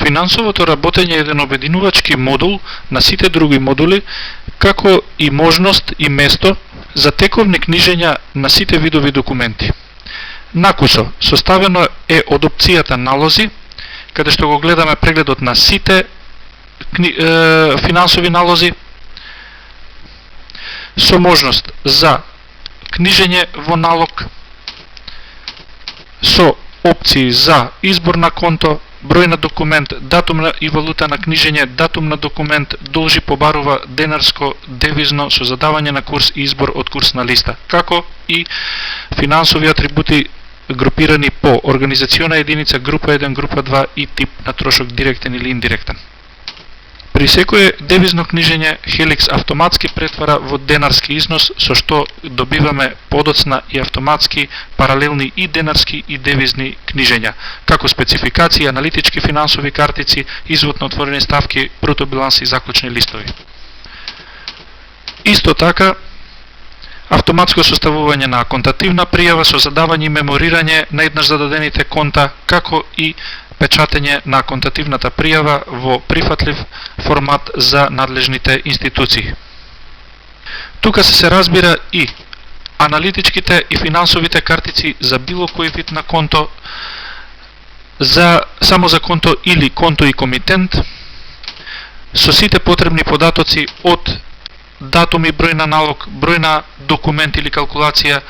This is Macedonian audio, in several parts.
Финансовото работење е еден обединувачки модул на сите други модули, како и можност и место за тековни книжења на сите видови документи. Накусо, составено е од опцијата налози, каде што го гледаме прегледот на сите финансови налози, со можност за книжење во налог, со опции за избор на конто, број на документ, датум и валута на книжење, датум на документ, должи побарува денарско, девизно, со задавање на курс и избор од курсна листа, како и финансови атрибути групирани по организациона единица, група 1, група 2 и тип на трошок директен или индиректен. При секое девизно книжење, Helix автоматски претвара во денарски износ, со што добиваме подоцна и автоматски паралелни и денарски и девизни книжења, како спецификации, аналитички финансови картици, извод на отворени ставки, бруто биланси и заклучни листови. Исто така, автоматско составување на контативна пријава со задавање и меморирање на еднаш зададените конта, како и печатење на контативната пријава во прифатлив формат за надлежните институции. Тука се разбира и аналитичките и финансовите картици за било кој вид на конто, само за конто или конто и комитент, со сите потребни податоци од датум и број на налог, број на документ или калкулација,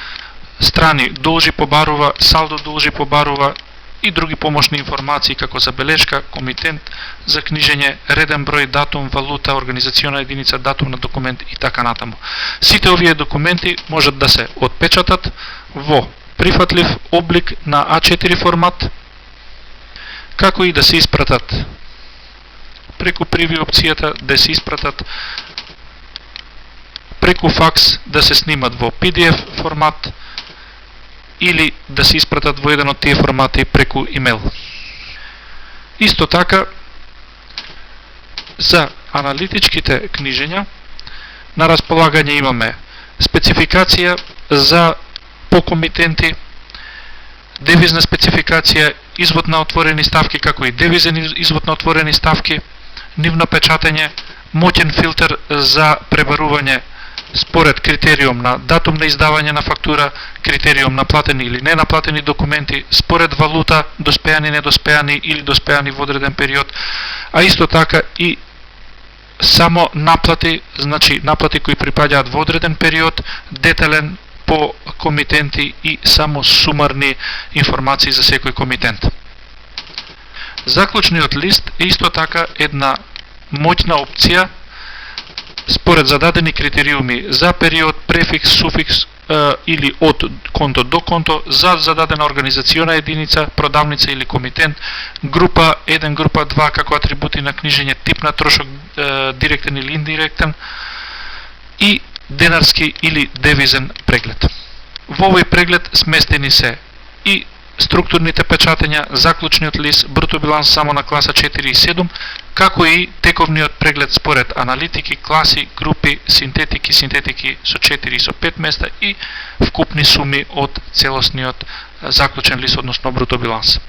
страни должи побарува, салдо должи побарува и други помошни информации како забелешка, комитент за книжење, реден број, датум, валута, организациона единица, датум на документ и така натаму. Сите овие документи можат да се отпечатат во прифатлив облик на А4 формат, како и да се испратат преку приви опцијата, да се испратат преку факс, да се снимат во PDF формат или да се испратат во еден од тие формати преку имейл. Исто така, за аналитичките книжења на располагање имаме спецификација за покомитенти, девизна спецификација, извод на отворени ставки, како и девизен извод на отворени ставки, нивно печатење, моќен филтер за пребарување според критериум на датум на издавање на фактура, критериум на платени или ненаплатени документи, според валута, доспеани, недоспеани или доспеани во одреден период, а исто така и само наплати, значи наплати кои припаѓаат во одреден период, детален по комитенти и само сумарни информации за секој комитент. Заклучниот лист е исто така една моќна опција според зададени критериуми за период, префикс, суфикс или од конто до конто, за зададена организациона единица, продавница или комитент, група 1, група 2 како атрибути на книжење, тип на трошок директен или индиректен и денарски или девизен преглед. Во овој преглед сместени се и структурните печатења, заклучниот лист, бруто биланс само на класа 4 и 7, како и тековниот преглед според аналитики, класи, групи, синтетики со 4 и со 5 места и вкупни суми од целосниот заклучен лист, односно бруто биланс.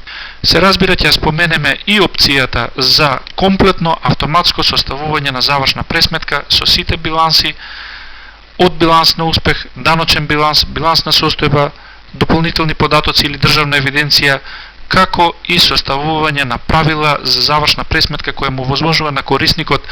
Се разбира, ќе споменеме и опцијата за комплетно автоматско составување на завршна пресметка со сите биланси, од биланс на успех, даночен биланс, биланс на состојба, дополнителни податоци или државна евиденција, како и составување на правила за завршна пресметка која му возможува на корисникот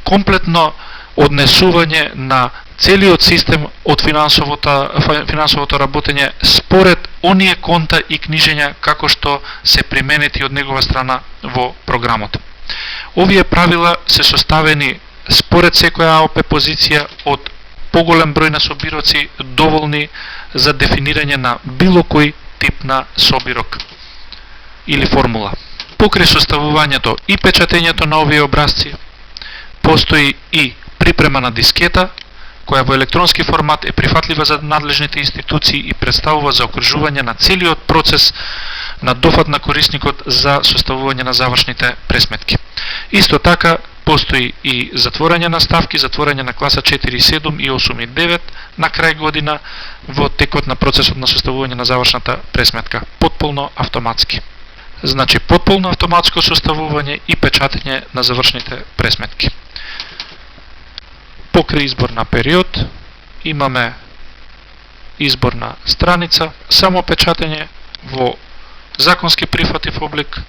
комплетно однесување на целиот систем од финансовото работење според оние конта и книжења како што се применети од негова страна во програмот. Овие правила се составени според секоја АОП позиција од поголем број на собироци, доволни за дефинирање на било кој тип на собирок или формула. Покрај составувањето и печатењето на овие образци, постои и припрема на дискета, која во електронски формат е прифатлива за надлежните институции и представува заокружување на целиот процес на дофат на корисникот за составување на завршните пресметки. Исто така, постои и затворање на ставки, затворање на класа 4 и 7 и 8 и 9 на крај година во текот на процесот на составување на завршната пресметка, потполно автоматски. Значи потполно автоматско составување и печатење на завршните пресметки. Покрај избор на период имаме избор на страница, само печатење во законски прифатив облик,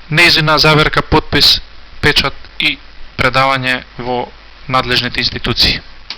нејзина заверка, подпис, печат и предавање во надлежните институции.